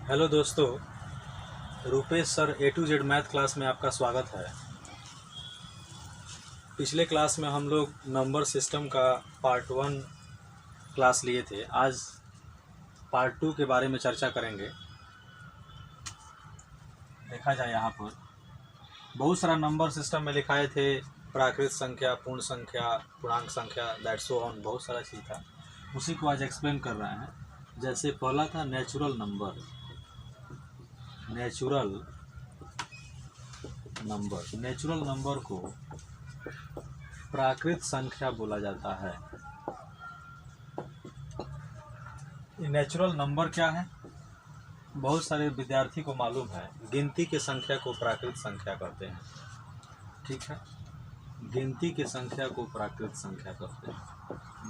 Hello दोस्तों, Rupesh sir A to Z math class में आपका स्वागत है। पिछले क्लास में हम लोग नंबर सिस्टम का पार्ट 1 क्लास लिए थे। आज पार्ट 2 के बारे में चर्चा करेंगे। देखा जाए यहाँ पर बहुत सारा नंबर सिस्टम में लिखाए थे, प्राकृत संख्या, पूर्ण संख्या, पूर्णांक संख्या, दैट सो ऑन, बहुत सारा चीज़ था। उसी को आज एक्सप्लेन कर रहे हैं। जैसे पहला था नेचुरल नंबर। नेचुरल नंबर को प्राकृत संख्या बोला जाता है। नेचुरल नंबर क्या है? बहुत सारे विद्यार्थी को मालूम है, गिनती के संख्या को प्राकृत संख्या कहते हैं। ठीक है, गिनती की संख्या को प्राकृत संख्या कहते हैं।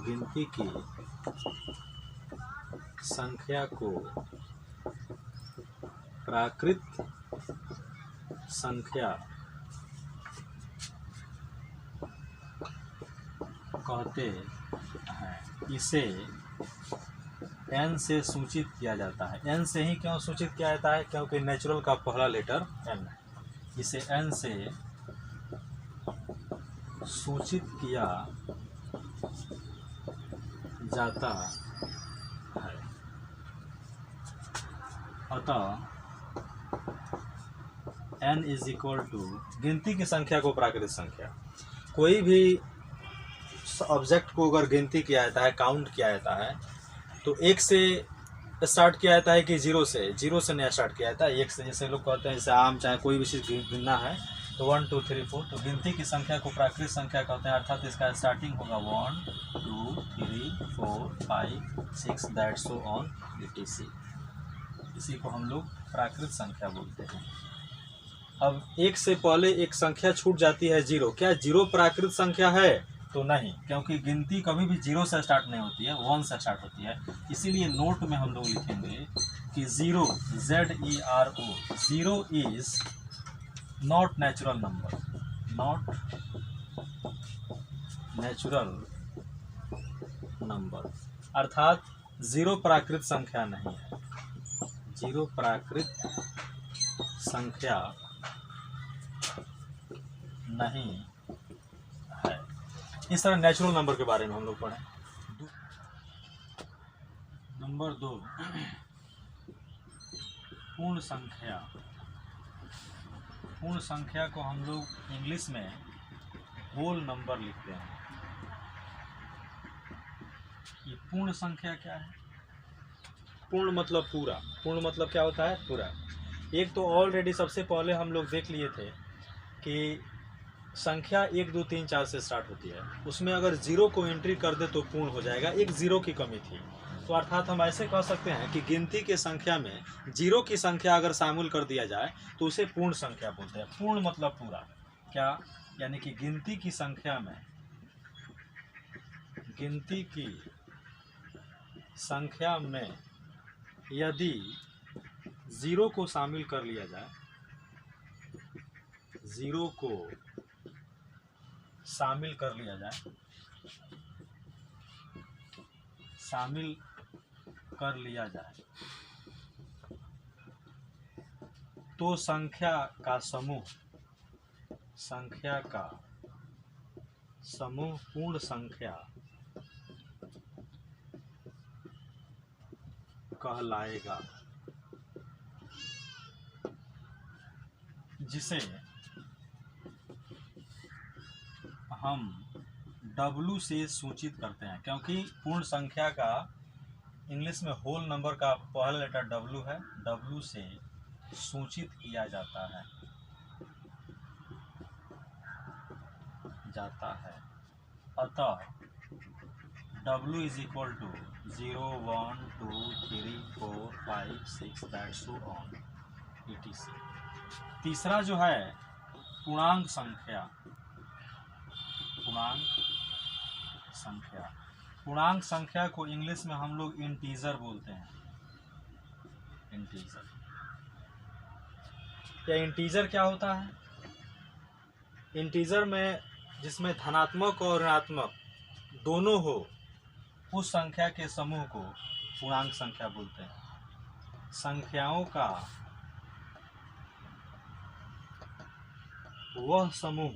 गिनती की संख्या को प्राकृत संख्या कहते हैं। इसे n से सूचित किया जाता है। n से ही क्यों सूचित किया जाता है? क्योंकि नेचुरल का पहला लेटर n है। इसे n से सूचित किया जाता है। अतः n इज इक्वल टू गिनती की संख्या को प्राकृत संख्या। कोई भी ऑब्जेक्ट को अगर गिनती किया जाता है, काउंट किया जाता है, तो एक से स्टार्ट किया जाता है कि जीरो से नहीं स्टार्ट किया जाता है, एक से। जैसे लोग कहते हैं, जैसे आम चाहे कोई भी चीज़ गिनना है तो 1 2 3 4, तो गिनती की संख्या को प्राकृत संख्या कहते हैं। अर्थात इसका स्टार्टिंग होगा 1 2 3 4 5 6 दैट सो ऑन etc। इसी को हम लोग प्राकृत संख्या बोलते हैं। अब एक से पहले एक संख्या छूट जाती है, जीरो। क्या जीरो प्राकृत संख्या है? तो नहीं, क्योंकि गिनती कभी भी जीरो से स्टार्ट नहीं होती है, 1 से स्टार्ट होती है। इसीलिए नोट में हम लोग लिखेंगे कि zero, ZERO, zero is not natural number, not natural number. अर्थात जीरो प्राकृत संख्या नहीं है, जीरो प्राकृत संख्या नहीं है। इस तरह नेचुरल नंबर के बारे में हम लोग पढ़ें। नंबर 2, पूर्ण संख्या। पूर्ण संख्या को हम लोग इंग्लिश में होल नंबर लिखते हैं। ये पूर्ण संख्या क्या है? पूर्ण मतलब पूरा। पूर्ण मतलब क्या होता है? पूरा। एक तो ऑलरेडी सबसे पहले हम लोग देख लिए थे कि संख्या 1 2 3 4 से स्टार्ट होती है, उसमें अगर जीरो को एंट्री कर दे तो पूर्ण हो जाएगा। एक जीरो की कमी थी, तो अर्थात हम ऐसे कह सकते हैं कि गिनती के संख्या में जीरो की संख्या अगर शामिल कर दिया जाए तो उसे पूर्ण संख्या बोलते हैं। पूर्ण मतलब पूरा। क्या? यानी कि गिनती की संख्या में, गिनती की संख्या में यदि जीरो को शामिल कर लिया जाए, जीरो को शामिल कर लिया जाए, शामिल कर लिया जाए, तो संख्या का समूह पूर्ण संख्या कहलाएगा, जिसे हम W से सूचित करते हैं। क्योंकि पूर्ण संख्या का इंग्लिश में होल नंबर का पहला लेटर W है, W से सूचित किया जाता है, अतः W is equal to 0 1 2 3 4 5 6 that so on etc। तीसरा जो है पूर्णांक संख्या। पूर्णांक संख्या को इंग्लिश में हम लोग इंटीजर बोलते हैं। इंटीजर। या इंटीजर क्या होता है? इंटीजर में जिसमें धनात्मक और ऋणात्मक दोनों हो, उस संख्या के समूह को पूर्णांक संख्या बोलते हैं। संख्याओं का वह समूह,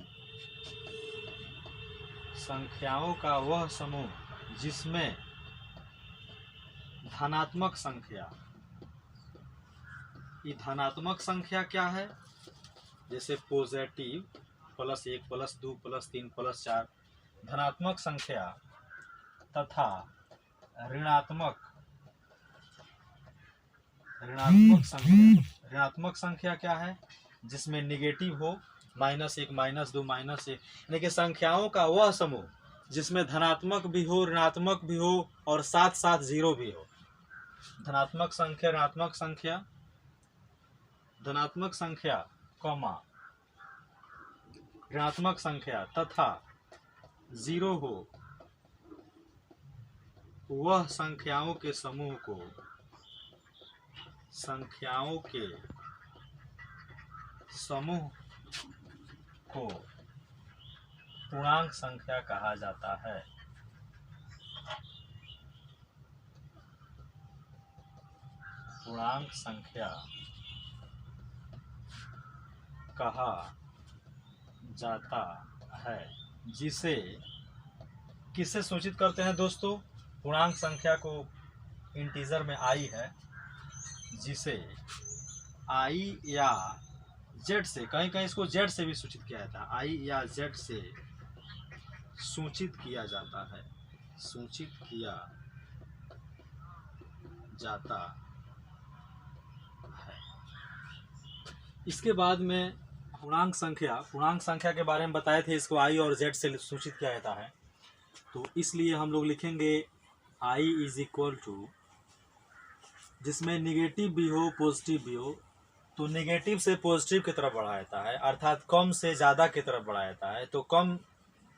संख्याओं का वह समूह जिसमें धनात्मक संख्या, ये धनात्मक संख्या क्या है? जैसे पॉजिटिव +1 +2 +3 +4, धनात्मक संख्या तथा ऋणात्मक संख्या। ऋणात्मक संख्या क्या है? जिसमें निगेटिव हो, -1 -2 -1, यानी कि संख्याओं का वह समूह जिसमें धनात्मक भी हो, ऋणात्मक भी हो और साथ साथ जीरो भी हो। धनात्मक संख्या, ऋणात्मक संख्या, धनात्मक संख्या कॉमा ऋणात्मक संख्या तथा जीरो हो, वह संख्याओं के समूह को, संख्याओं के समूह को पूर्णांक संख्या कहा जाता है। पूर्णांक संख्या कहा जाता है, जिसे किससे सूचित करते हैं दोस्तों? पूर्णांक संख्या को इंटीजर में आई है, जिसे आई या जेड से, कहीं कहीं इसको जेड से भी सूचित किया जाता है, आई या जेड से सूचित किया जाता है, सूचित किया जाता है। इसके बाद में पूर्णांक संख्या के बारे में बताए थे, इसको आई और जेड से सूचित किया जाता है। तो इसलिए हम लोग लिखेंगे आई इज इक्वल टू, जिसमें निगेटिव भी हो पॉजिटिव भी हो, तो निगेटिव से पॉजिटिव की तरफ बढ़ाया जाता है, अर्थात कम से ज़्यादा की तरफ बढ़ाया जाता है। तो कम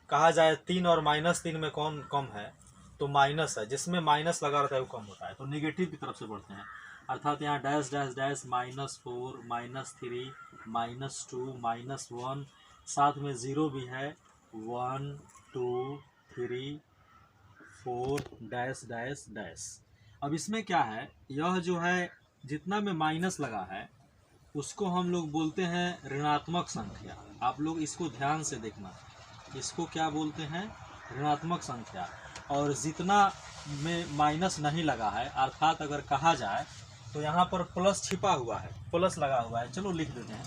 कहा जाए 3 और -3 में कौन कम है? तो माइनस है, जिसमें माइनस लगा रहता है वो कम होता है। तो निगेटिव की तरफ से बढ़ते हैं, अर्थात यहाँ डैश डैश डैश -4 -3 -2 -1, साथ में ज़ीरो भी है, 1 2 3 4 डैश डैश डैश। अब इसमें क्या है, यह जो है जितना में माइनस लगा है उसको हम लोग बोलते हैं ऋणात्मक संख्या। आप लोग इसको ध्यान से देखना, इसको क्या बोलते हैं? ऋणात्मक संख्या। और जितना में माइनस नहीं लगा है, अर्थात अगर कहा जाए तो यहाँ पर प्लस छिपा हुआ है, प्लस लगा हुआ है, चलो लिख देते हैं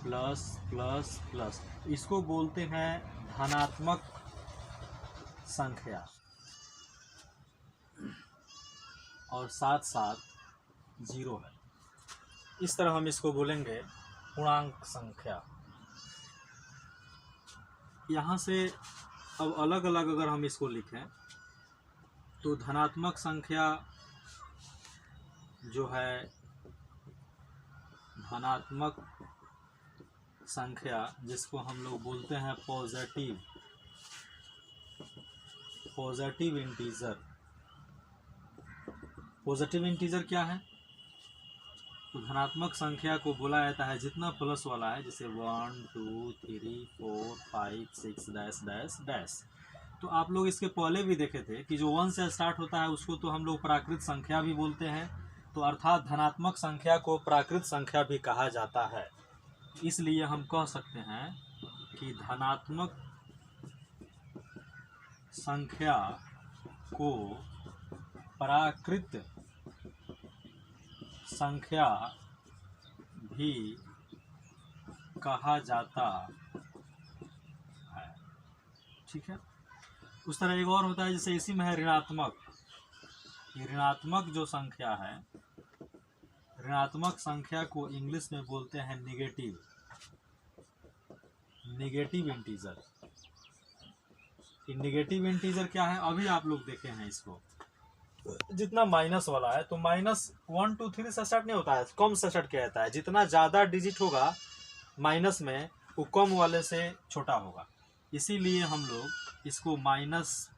प्लस प्लस प्लस, इसको बोलते हैं धनात्मक संख्या। और साथ साथ जीरो है, इस तरह हम इसको बोलेंगे पूर्णांक संख्या। यहाँ से अब अलग अलग अगर हम इसको लिखें तो धनात्मक संख्या जो है, धनात्मक संख्या जिसको हम लोग बोलते हैं पॉजिटिव इंटीजर। पॉजिटिव इंटीजर क्या है? तो धनात्मक संख्या को बोला जाता है जितना प्लस वाला है, जैसे 1 2 3 4 5 6 डैश डैश डैश। तो आप लोग इसके पहले भी देखे थे कि जो 1 से स्टार्ट होता है उसको तो हम लोग प्राकृत संख्या भी बोलते हैं। तो अर्थात धनात्मक संख्या को प्राकृत संख्या भी कहा जाता है। इसलिए हम कह सकते हैं कि धनात्मक संख्या को प्राकृत संख्या भी कहा जाता है। ठीक है। उस तरह एक और होता है, जैसे इसी में है ऋणात्मक। ये ऋणात्मक जो संख्या है, ऋणात्मक संख्या को इंग्लिश में बोलते हैं निगेटिव इंटीजर। निगेटिव इंटीजर क्या है? अभी आप लोग देखे हैं इसको, जितना माइनस वाला है तो -1 2 3 से स्टार्ट नहीं होता है, कम से स्टार्ट किया जाता है। जितना ज़्यादा डिजिट होगा माइनस में वो कम वाले से छोटा होगा। इसीलिए हम लोग इसको माइनस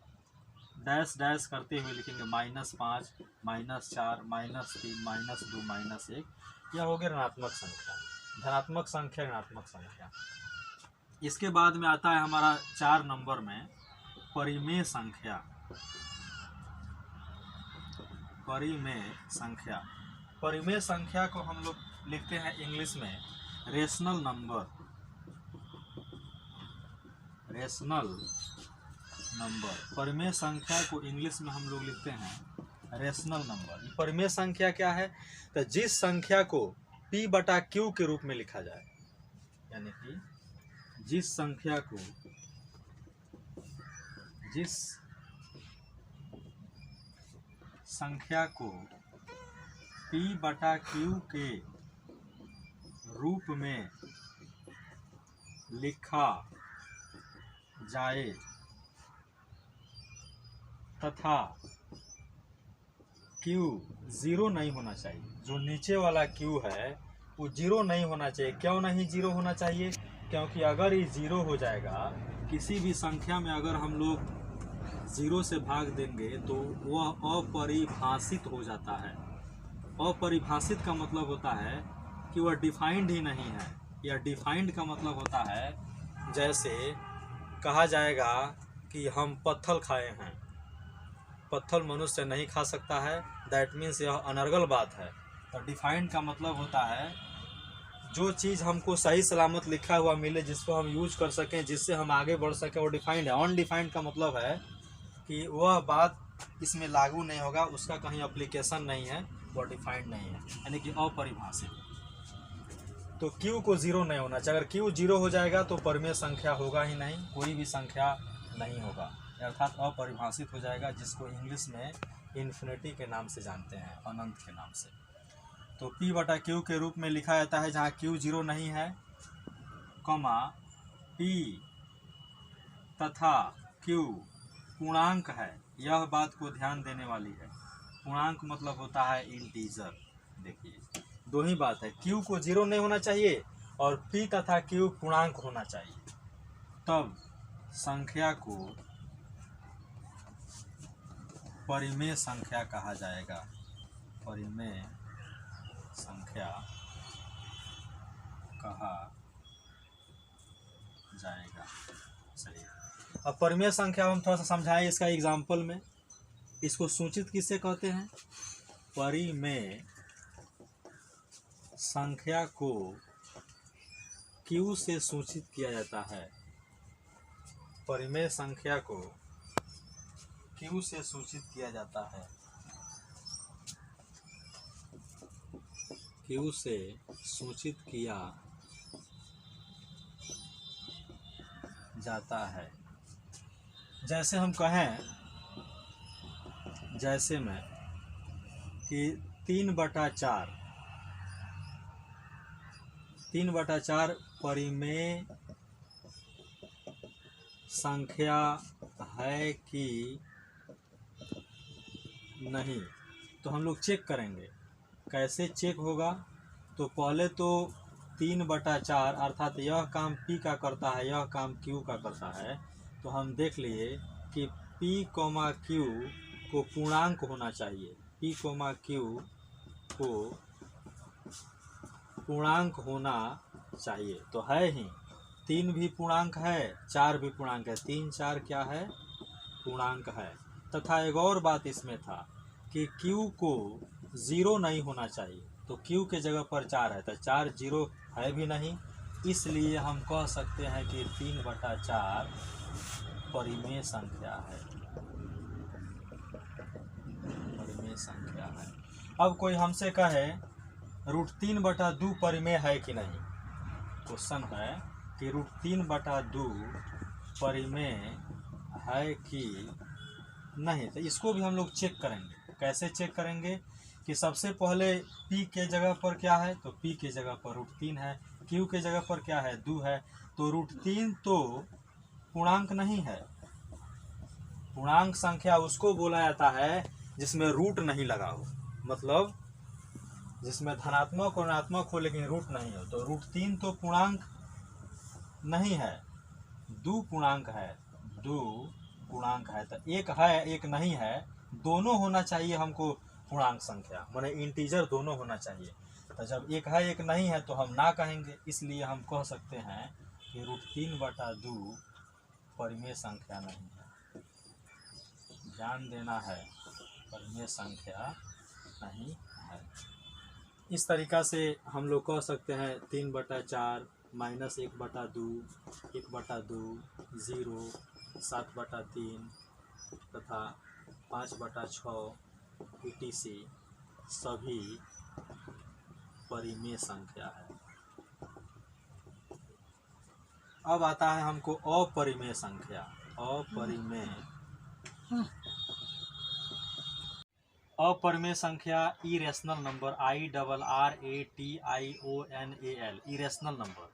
डैश डैश करते हुए लिखेंगे -5 -4 -3 -2 -1। यह हो गया ऋणात्मक संख्या, धनात्मक संख्या, ऋणात्मक संख्या। इसके बाद में आता है हमारा 4 नंबर में परिमेय संख्या। परिमेय संख्या परिमेय संख्या को हम लोग लिखते हैं इंग्लिश में रेशनल नंबर। रेशनल नंबर, परिमेय संख्या को इंग्लिश में हम लोग लिखते हैं रेशनल नंबर। परिमेय संख्या क्या है? तो जिस संख्या को p बटा q के रूप में लिखा जाए, यानी कि जिस संख्या को p बटा q के रूप में लिखा जाए तथा q जीरो नहीं होना चाहिए। जो नीचे वाला q है वो जीरो नहीं होना चाहिए। क्यों नहीं जीरो होना चाहिए? क्योंकि अगर ये जीरो हो जाएगा, किसी भी संख्या में अगर हम लोग जीरो से भाग देंगे तो वह अपरिभाषित हो जाता है। अपरिभाषित का मतलब होता है कि वह डिफाइंड ही नहीं है। या डिफाइंड का मतलब होता है जैसे कहा जाएगा कि हम पत्थल खाए हैं, पत्थल मनुष्य नहीं खा सकता है, दैट मीन्स यह अनर्गल बात है। तो डिफाइंड का मतलब होता है जो चीज़ हमको सही सलामत लिखा हुआ मिले, जिसको हम यूज कर सकें, जिससे हम आगे बढ़ सकें, वो डिफाइंड है। अनडिफाइंड का मतलब है कि वह बात इसमें लागू नहीं होगा, उसका कहीं एप्लीकेशन नहीं है, वो डिफाइंड नहीं है, यानी कि अपरिभाषित। तो q को जीरो नहीं होना चाहिए। अगर q जीरो हो जाएगा तो परिमेय संख्या होगा ही नहीं, कोई भी संख्या नहीं होगा, अर्थात अपरिभाषित हो जाएगा, जिसको इंग्लिश में इन्फिनिटी के नाम से जानते हैं, अनंत के नाम से। तो p बटा q के रूप में लिखा जाता है जहाँ q जीरो नहीं है, कमा p तथा q पूर्णांक है। यह बात को ध्यान देने वाली है। पूर्णांक मतलब होता है इंटीजर। देखिए दो ही बात है, q को जीरो नहीं होना चाहिए और p तथा q पूर्णांक होना चाहिए, तब संख्या को परिमेय संख्या कहा जाएगा। परिमेय संख्या कहा जाएगा। चलिए अब परिमेय संख्या हम थोड़ा सा समझाएं इसका एग्जाम्पल में। इसको सूचित किससे कहते हैं? परिमेय संख्या को q से सूचित किया जाता है। परिमेय संख्या को q से सूचित किया जाता है। q से सूचित किया जाता है। जैसे हम कहें, जैसे में कि 3/4 परिमेय संख्या है कि नहीं, तो हम लोग चेक करेंगे। कैसे चेक होगा? तो पहले तो 3/4 अर्थात यह काम p का करता है, यह काम q का करता है, तो हम देख लिए कि p, q को पूर्णांक होना चाहिए। p, q को पूर्णांक होना चाहिए, तो है ही। 3 भी पूर्णांक है, 4 भी पूर्णांक है, 3 4 क्या है? पूर्णांक है। तथा एक और बात इसमें था कि q को जीरो नहीं होना चाहिए, तो q के जगह पर 4 है, तो 4 जीरो है भी नहीं, इसलिए हम कह सकते हैं कि 3/4 परिमेय संख्या है। परिमेय संख्या है। अब कोई हमसे कहे √3/2 परिमेय है कि नहीं? क्वेश्चन है कि √3/2 परिमेय है कि नहीं, तो इसको भी हम लोग चेक करेंगे। कैसे चेक करेंगे? कि सबसे पहले p के जगह पर क्या है? तो p के जगह पर √3 है, q के जगह पर क्या है? 2 है, तो √3 तो पूर्णांक नहीं है। पूर्णांक संख्या उसको बोला जाता है जिसमें रूट नहीं लगा हो, मतलब जिसमें धनात्मक और ऋणात्मक हो लेकिन रूट नहीं हो। तो √3 तो पूर्णांक नहीं है, 2 पूर्णांक है, 2 पूर्णांक है, तो एक है एक नहीं है, दोनों होना चाहिए हमको पूर्णांक संख्या, माने इंटीजर दोनों होना चाहिए। तो जब एक है एक नहीं है तो हम ना कहेंगे, इसलिए हम कह सकते हैं कि √3/2 परिमेय संख्या नहीं है। ध्यान देना है, परिमेय संख्या नहीं है। इस तरीक़ा से हम लोग कह सकते हैं 3/4 -1/2 1/2 0 7/3 तथा 5/6 etc सभी परिमेय संख्या है। अब आता है हमको अपरिमेय संख्या। अपरिमेय संख्या irrational number IRRATIONAL irrational number.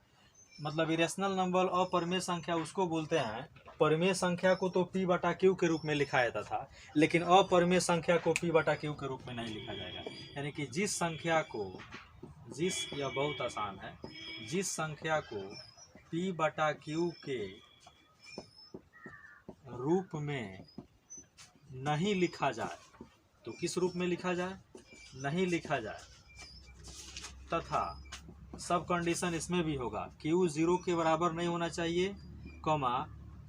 मतलब इरेशनल नंबर अपरिमेय संख्या उसको बोलते हैं। परिमेय संख्या को तो P/Q के रूप में लिखा जाता था, लेकिन अपरिमेय संख्या को P/Q के रूप में नहीं लिखा जाएगा। यानी कि जिस संख्या को यह बहुत आसान है, जिस संख्या को P/Q के रूप में नहीं लिखा जाए, तो किस रूप में लिखा जाए? नहीं लिखा जाए। तथा सब कंडीशन इसमें भी होगा, Q 0 के बराबर नहीं होना चाहिए,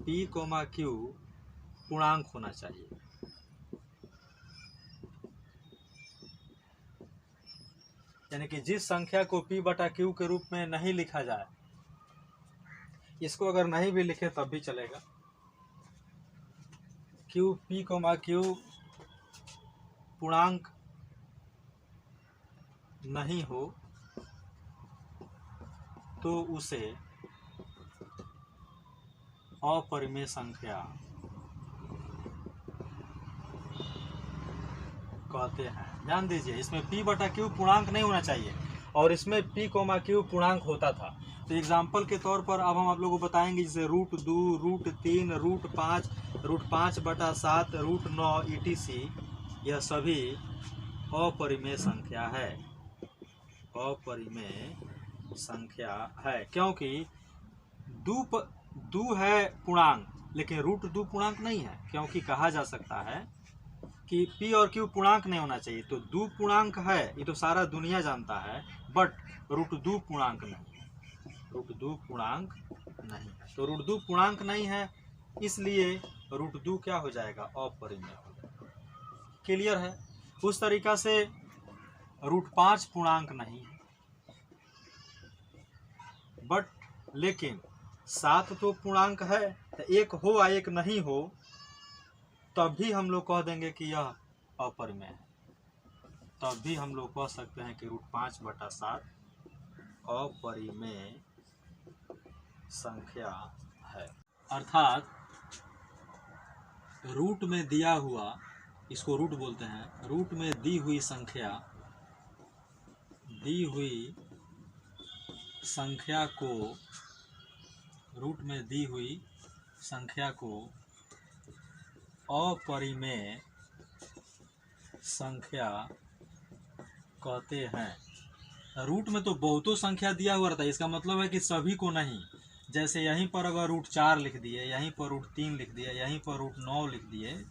P, Q पूर्णांक होना चाहिए। यानी कि जिस संख्या को P/Q के रूप में नहीं लिखा जाए, इसको अगर नहीं भी लिखे तब भी चलेगा। P, Q पूर्णांक नहीं हो तो उसे अपरिमेय संख्या कहते हैं। ध्यान दीजिए, इसमें P/Q पूर्णांक नहीं होना चाहिए और इसमें P, Q पूर्णांक होता था। तो एग्जाम्पल के तौर पर अब हम आप लोगों को बताएंगे, जैसे √2, √3, √5, √5/7, √9 etc यह सभी अपरिमेय संख्या है। अपरिमेय संख्या है क्योंकि दो है पूर्णांक, लेकिन √2 पूर्णांक नहीं है। क्योंकि कहा जा सकता है कि P और Q पूर्णांक नहीं होना चाहिए, तो 2 पूर्णांक है, ये तो सारा दुनिया जानता है, बट √2 पूर्णांक नहीं है। √2 पूर्णांक नहीं है, तो √2 पूर्णांक नहीं है, इसलिए √2 क्या हो जाएगा? अपरिमेय हो जाएगा। क्लियर है? उस तरीका से √5 पूर्णांक नहीं है, बट लेकिन 7 तो पूर्णांक है, तो एक हो या एक नहीं हो तब भी हम लोग कह देंगे कि यह अपरिमेय है। तब भी हम लोग कह सकते हैं कि √5/7 अपरिमेय संख्या है। अर्थात रूट में दिया हुआ, इसको रूट बोलते हैं, रूट में दी हुई संख्या को रूट में दी हुई संख्या को अपरिमेय संख्या कहते हैं। रूट में तो बहुतों संख्या दिया हुआ रहता है, इसका मतलब है कि सभी को नहीं। जैसे यहीं पर अगर √4 लिख दिए, यहीं पर √3 लिख दिए, यहीं पर √9 लिख दिए,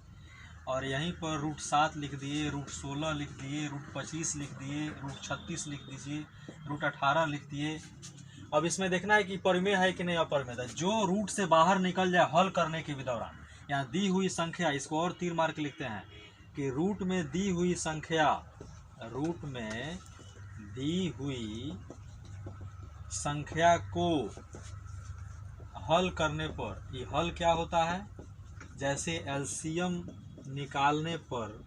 और यहीं पर √7 लिख दिए, √16 लिख दिए, √25 लिख दिए, √36 लिख दीजिए, √18 लिख दिए। अब इसमें देखना है कि परिमेय है कि नहीं अपरिमेय है। जो रूट से बाहर निकल जाए हल करने के दौरान, यहाँ दी हुई संख्या, इसको और 3 मार्क लिखते हैं कि रूट में दी हुई संख्या को हल करने पर, ये हल क्या होता है? जैसे एलसीएम निकालने पर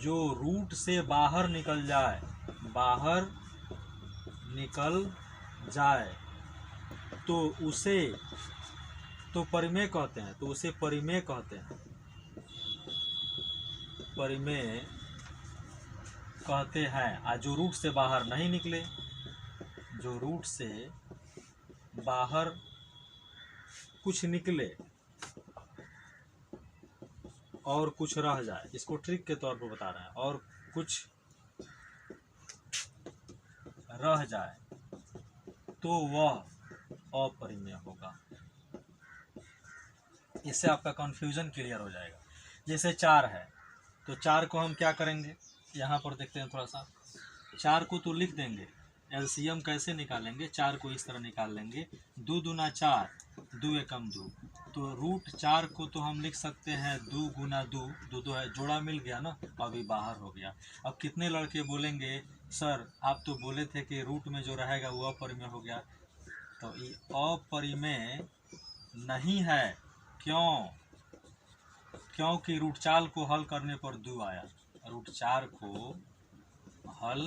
जो रूट से बाहर निकल जाए, तो उसे तो परिमेय कहते हैं, परिमेय कहते हैं। और जो रूट से बाहर नहीं निकले, जो रूट से बाहर कुछ निकले और कुछ रह जाए, इसको ट्रिक के तौर पर बता रहे हैं, और कुछ रह जाए तो वह अपरिमेय होगा। इससे आपका कंफ्यूजन क्लियर हो जाएगा। जैसे 4 है, तो 4 को हम क्या करेंगे, यहाँ पर देखते हैं थोड़ा सा। 4 को तो लिख देंगे, एलसीएम कैसे निकालेंगे, 4 को इस तरह निकाल लेंगे, 2 दूना 4, 2 एकम 2, तो रूट 4 को तो हम लिख सकते हैं 2 गुना 2, 2 2 है, जोड़ा मिल गया ना, अभी बाहर हो गया। अब कितने लड़के बोलेंगे सर आप तो बोले थे कि रूट में जो रहेगा वो अपरिमेय हो गया, तो ये अपरिमेय नहीं है। क्यों? क्योंकि रूट 4 को हल करने पर 2 आया, रूट 4 को हल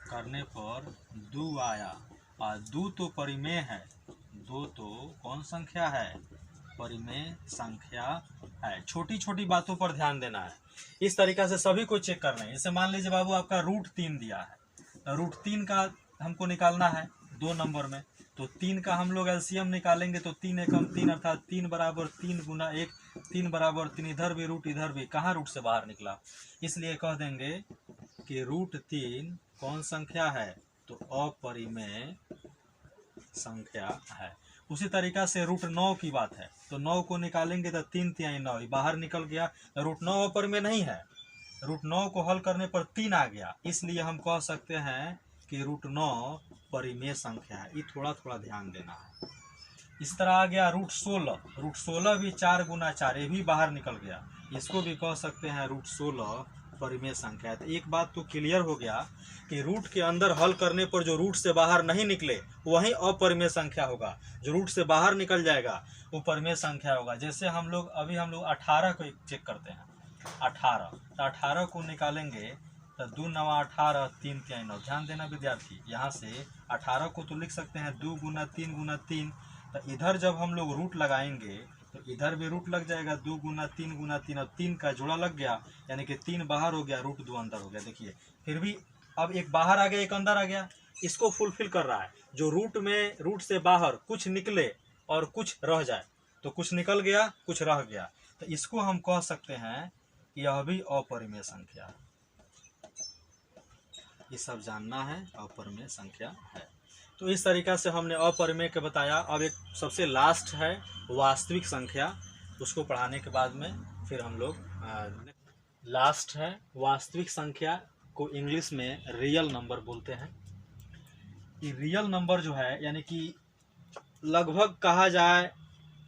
करने पर 2 आया, और 2 तो परिमेय है, 2 तो कौन संख्या है, परिमेय संख्या है। छोटी छोटी बातों पर ध्यान देना है, इस तरीका से सभी को चेक करना है। जैसे मान लीजिए बाबू आपका रूट 3 दिया है, तो रूट 3 का हमको निकालना है 2 नंबर में, तो 3 का हम लोग एलसीएम निकालेंगे, तो 3 एकम 3 अर्थात 3 बराबर 3 गुना 1, 3 बराबर 3, इधर भी रूट इधर भी, कहाँ रूट से बाहर निकला, इसलिए कह देंगे कि रूट 3 कौन संख्या है, तो अपरिमेय संख्या है। उसी तरीका से रूट 9 की बात है, तो 9 को निकालेंगे तो 3 तिहाई 9 बाहर निकल गया, रूट 9 अपरिमेय नहीं है, रूट 9 को हल करने पर 3 आ गया, इसलिए हम कह सकते हैं कि रूट 9 परिमेय संख्या है। ये थोड़ा थोड़ा ध्यान देना है। इस तरह आ गया रूट 16, रूट 16 भी 4 गुना 4, ये भी बाहर निकल गया, इसको भी कह सकते हैं रूट 16 परिमेय संख्या है। तो एक बात तो क्लियर हो गया कि रूट के अंदर हल करने पर जो रूट से बाहर नहीं निकले वही अपरिमेय संख्या होगा, जो रूट से बाहर निकल जाएगा वो परिमेय संख्या होगा। जैसे हम लोग 18 को चेक करते हैं, 18, तो 18 को निकालेंगे तो 2 9 18, 3 3 9, ध्यान देना विद्यार्थी, यहाँ से 18 को तो लिख सकते हैं 2 गुना 3 गुना 3, तो इधर जब हम लोग रूट लगाएंगे तो इधर भी रूट लग जाएगा, 2 गुना 3 गुना 3, अब 3 का जोड़ा लग गया, यानी कि 3 बाहर हो गया, रूट 2 अंदर हो गया। देखिए फिर भी अब एक बाहर आ गया एक अंदर आ गया, इसको फुलफिल कर रहा है। जो रूट में रूट से बाहर कुछ निकले और कुछ रह जाए, तो कुछ निकल गया कुछ रह गया, तो इसको हम कह सकते हैं यह भी अपरिमेय संख्या है। ये सब जानना है, अपरिमेय संख्या है। तो इस तरीका से हमने अपरिमेय के बताया। अब एक सबसे लास्ट है वास्तविक संख्या, उसको पढ़ाने के बाद में फिर हम लोग लास्ट है वास्तविक संख्या, को इंग्लिश में रियल नंबर बोलते हैं। ये रियल नंबर जो है, यानी कि लगभग कहा जाए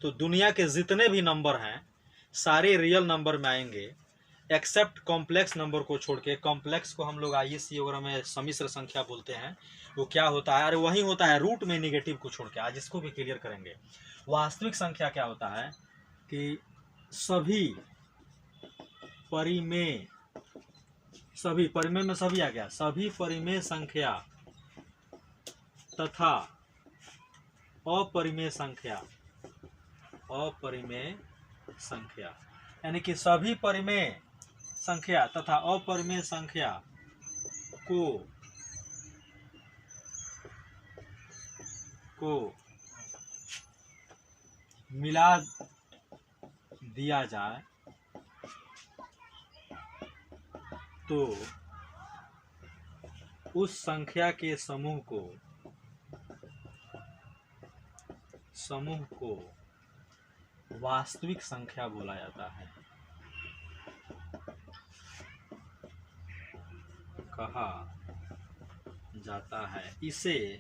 तो दुनिया के जितने भी नंबर हैं सारे रियल नंबर में आएंगे, एक्सेप्ट कॉम्प्लेक्स नंबर को छोड़ के। कॉम्प्लेक्स को हम लोग आईएससी वगैरह में सम्मिश्र संख्या बोलते हैं। वो क्या होता है, अरे वही होता है रूट में निगेटिव को छोड़ के, आज इसको भी क्लियर करेंगे। वास्तविक संख्या क्या होता है कि सभी परिमेय, सभी परिमेय में सभी आ गया, सभी परिमेय संख्या तथा अपरिमेय संख्या, अपरिमेय संख्या, यानी कि सभी परिमेय संख्या तथा अपरिमेय संख्या को मिला दिया जाए तो उस संख्या के समूह को वास्तविक संख्या बोला जाता है, कहा जाता है। इसे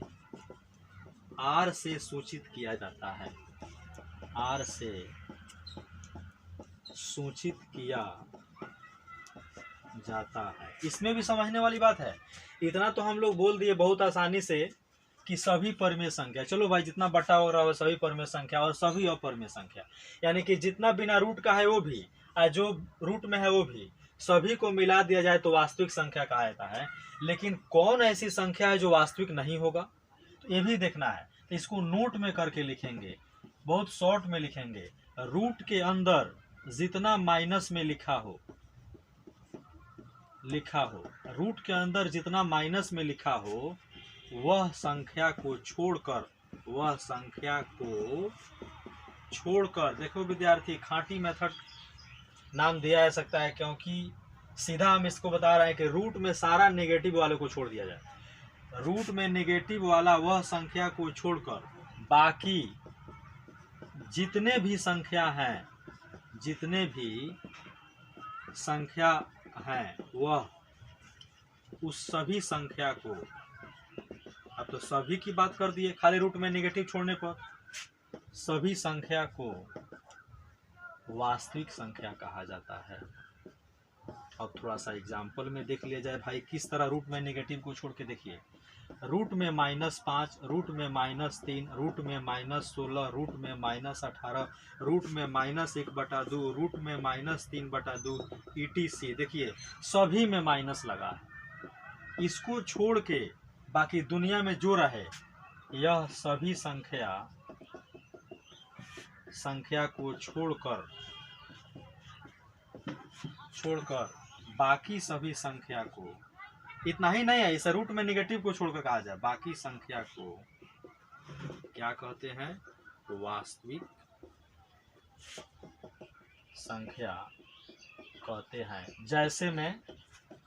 R से सूचित किया जाता है, R से सूचित किया जाता है। इसमें भी समझने वाली बात है, इतना तो हम लोग बोल दिए बहुत आसानी से कि सभी परिमेय संख्या, चलो भाई जितना बटा हो रहा है सभी परिमेय संख्या और सभी अपरिमेय संख्या, यानी कि जितना बिना रूट का है वो भी और जो रूट में है वो भी, सभी को मिला दिया जाए तो वास्तविक संख्या कहा जाता है। लेकिन कौन ऐसी संख्या है जो वास्तविक नहीं होगा, तो ये भी देखना है। तो इसको नोट में करके लिखेंगे, बहुत शॉर्ट में लिखेंगे। रूट के अंदर जितना माइनस में लिखा हो, रूट के अंदर जितना माइनस में लिखा हो वह संख्या को छोड़कर, देखो विद्यार्थी खांटी मेथड नाम दिया जा सकता है, क्योंकि सीधा हम इसको बता रहे हैं कि रूट में सारा नेगेटिव वाले को छोड़ दिया जाए। रूट में नेगेटिव वाला वह संख्या को छोड़कर बाकी जितने भी संख्या हैं वह उस सभी संख्या को अब तो सभी की बात कर दिए खाली रूट में नेगेटिव छोड़ने पर। सभी संख्या को वास्तविक संख्या कहा जाता है। अब थोड़ा सा एग्जाम्पल में देख लिया जाए भाई, किस तरह रूट में नेगेटिव को छोड़ के देखिए। रूट में -5, रूट में -3, रूट में -16, रूट में -18, रूट में -1/2, रूट में -3/2 ETC। देखिए सभी में माइनस लगा है। इसको छोड़ के बाकी दुनिया में जो रहे, यह सभी संख्या को छोड़कर बाकी सभी संख्या को, इतना ही नहीं है, इसे रूट में नेगेटिव को छोड़कर कहा जाए, बाकी संख्या को क्या कहते हैं? वास्तविक संख्या कहते हैं। जैसे में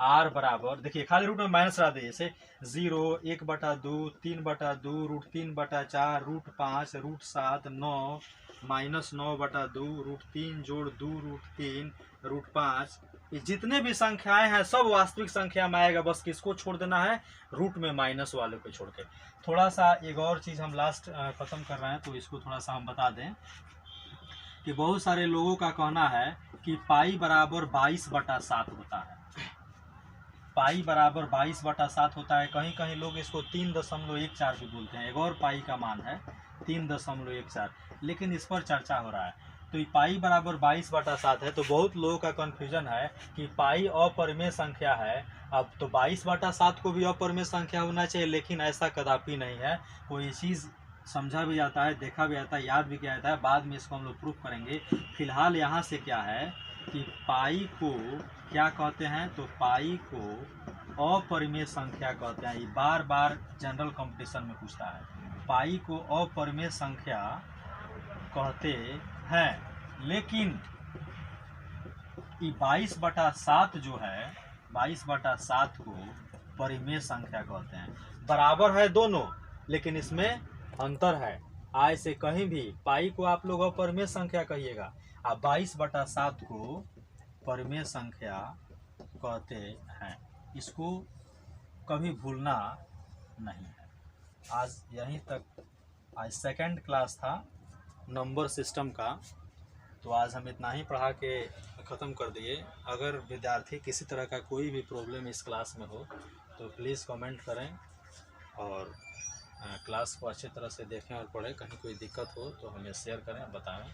r बराबर, देखिए खाली रूट में माइनस रहा, जैसे 0, 1/2, 3/2, √3/4, √5, √7, 9, -9/2, √3 जोड़ 2 √3, √5, ये जितने भी संख्याएं हैं सब वास्तविक संख्या में आएगा। बस किसको छोड़ देना है? रूट में माइनस वाले को छोड़ के। थोड़ा सा एक और चीज़ हम लास्ट खत्म कर रहे हैं, तो इसको थोड़ा सा हम बता दें कि बहुत सारे लोगों का कहना है कि पाई बराबर 22/7 होता है। पाई बराबर 22/7 होता है। कहीं कहीं लोग इसको 3.14 भी बोलते हैं। एक और पाई का मान है 3.14, लेकिन इस पर चर्चा हो रहा है। तो पाई बराबर 22/7 है, तो बहुत लोगों का कन्फ्यूजन है कि पाई अपरिमेय संख्या है। अब तो 22/7 को भी अपरिमेय संख्या होना चाहिए, लेकिन ऐसा कदापि नहीं है। वो ये चीज़ समझा भी जाता है, देखा भी जाता है, याद भी किया जाता है। बाद में इसको हम लोग प्रूफ करेंगे। फिलहाल यहाँ से क्या है कि पाई को क्या कहते हैं? तो पाई को अपरिमेय संख्या कहते हैं। ये बार बार जनरल कंपटीशन में पूछता है। पाई को अपरिमेय संख्या कहते हैं, लेकिन ये 22/7 जो है, 22/7 को परिमेय संख्या कहते हैं। बराबर है दोनों, लेकिन इसमें अंतर है। आय से कहीं भी पाई को आप लोग अपरिमेय संख्या कहिएगा, और 22/7 को परिमेय संख्या कहते हैं। इसको कभी भूलना नहीं है। आज यहीं तक, आज सेकंड क्लास था नंबर सिस्टम का, तो आज हम इतना ही पढ़ा के ख़त्म कर दिए। अगर विद्यार्थी किसी तरह का कोई भी प्रॉब्लम इस क्लास में हो तो प्लीज़ कमेंट करें, और क्लास को अच्छी तरह से देखें और पढ़ें। कहीं कोई दिक्कत हो तो हमें शेयर करें, बताएं।